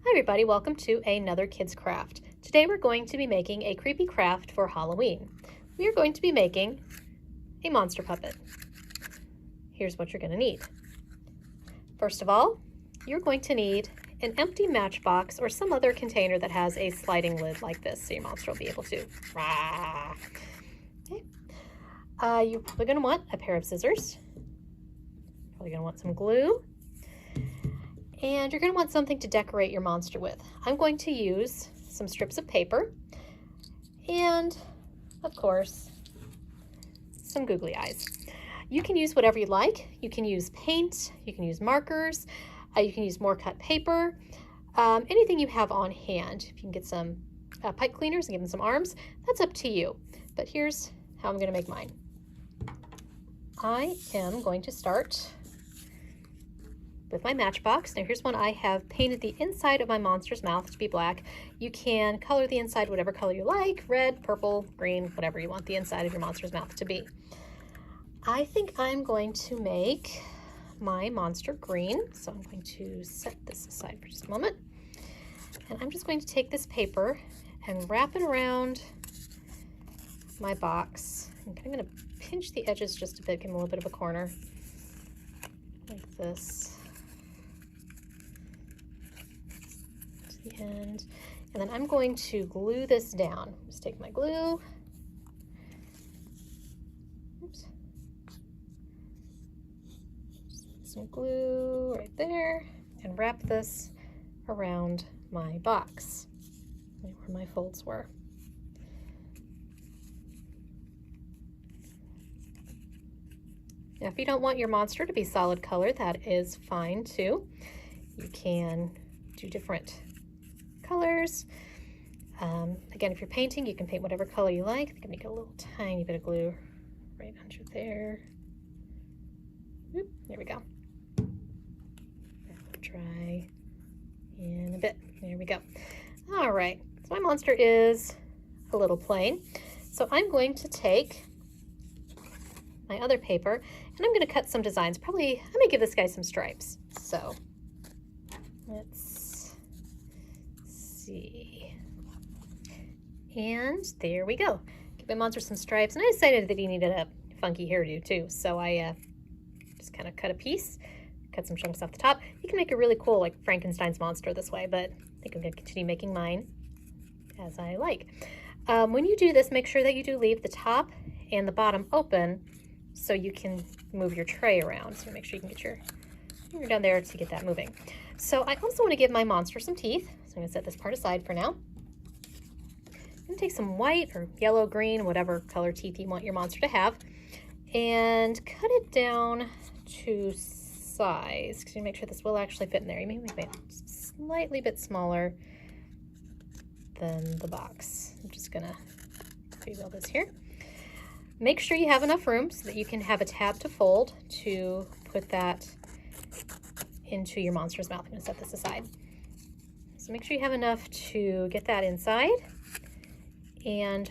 Hi everybody, welcome to another Kids Craft. Today we're going to be making a creepy craft for Halloween. We are going to be making a monster puppet. Here's what you're going to need. First of all, you're going to need an empty matchbox or some other container that has a sliding lid like this so your monster will be able to. Okay. You're probably going to want a pair of scissors. Probably going to want some glue. And you're going to want something to decorate your monster with. I'm going to use some strips of paper and, of course, some googly eyes. You can use whatever you like. You can use paint, you can use markers, you can use more cut paper, anything you have on hand. If you can get some pipe cleaners and give them some arms, that's up to you. But here's how I'm going to make mine. I am going to start with my Matchbox. Now here's one I have painted the inside of my monster's mouth to be black. You can color the inside whatever color you like, red, purple, green, whatever you want the inside of your monster's mouth to be. I think I'm going to make my monster green, so I'm going to set this aside for just a moment. And I'm just going to take this paper and wrap it around my box. I'm going to pinch the edges just a bit, give them a little bit of a corner, like this. End. And then I'm going to glue this down. Just take my glue. Oops. Just put some glue right there and wrap this around my box where my folds were. Now, if you don't want your monster to be solid color, that is fine too. You can do different colors. Again, if you're painting, you can paint whatever color you like. You can make a little tiny bit of glue right under there. Oop, there we go. That will dry in a bit. There we go. All right, so my monster is a little plain. So I'm going to take my other paper and I'm going to cut some designs. I'm going to give this guy some stripes. So let's see. And there we go. Give my monster some stripes. And I decided that he needed a funky hairdo too. So I just kind of cut a piece, cut some chunks off the top. You can make a really cool like Frankenstein's monster this way, but I think I'm going to continue making mine as I like. When you do this, make sure that you do leave the top and the bottom open so you can move your tray around. So make sure you can get your finger down there to get that moving. So I also want to give my monster some teeth. So I'm going to set this part aside for now. I'm going to take some white or yellow, green, whatever color teeth you want your monster to have, and cut it down to size, because you make sure this will actually fit in there. You may make it slightly bit smaller than the box. I'm just going to rebuild this here. Make sure you have enough room so that you can have a tab to fold to put that into your monster's mouth. I'm going to set this aside. So make sure you have enough to get that inside and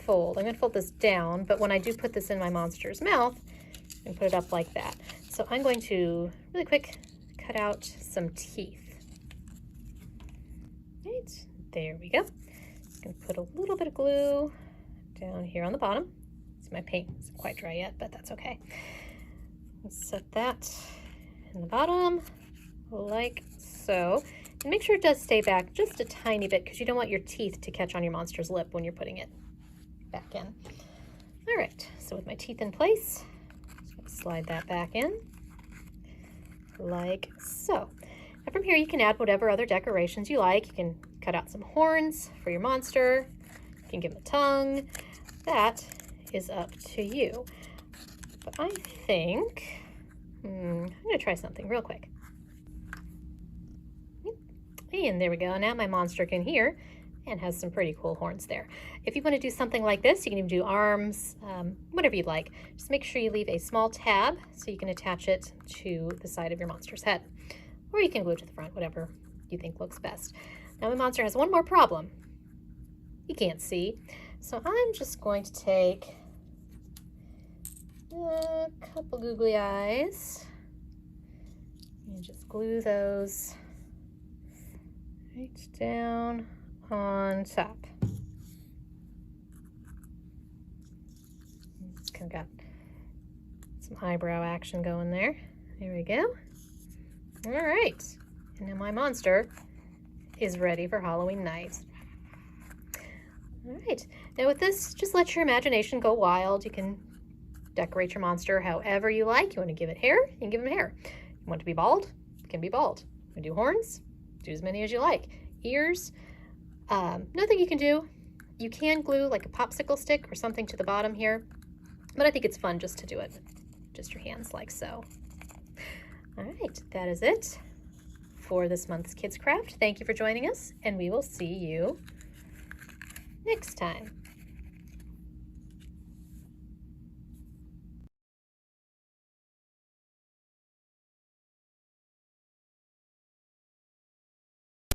fold. I'm going to fold this down, but when I do put this in my monster's mouth, I'm going to put it up like that. So I'm going to really quick cut out some teeth. Right, there we go. I'm going to put a little bit of glue down here on the bottom. See, my paint isn't quite dry yet, but that's okay. Let's set that in the bottom like so. And make sure it does stay back just a tiny bit because you don't want your teeth to catch on your monster's lip when you're putting it back in. All right, so with my teeth in place, slide that back in like so. Now from here you can add whatever other decorations you like. You can cut out some horns for your monster. You can give him a tongue. That is up to you. But I think, I'm gonna try something real quick. And there we go. Now my monster can hear and has some pretty cool horns there. If you want to do something like this, you can even do arms, whatever you'd like. Just make sure you leave a small tab so you can attach it to the side of your monster's head. Or you can glue it to the front, whatever you think looks best. Now my monster has one more problem. You can't see. So I'm just going to take a couple googly eyes and just glue those right down on top. It's kind of got some eyebrow action going there. There we go. All right, and now my monster is ready for Halloween night. All right, now with this, just let your imagination go wild. You can decorate your monster however you like. You want to give it hair, you can give him hair. You want it to be bald, it can be bald. You want to do horns, do as many as you like. Ears, nothing you can do. You can glue like a popsicle stick or something to the bottom here, but I think it's fun just to do it, just your hands like so. All right, that is it for this month's Kids Craft. Thank you for joining us, and we will see you next time.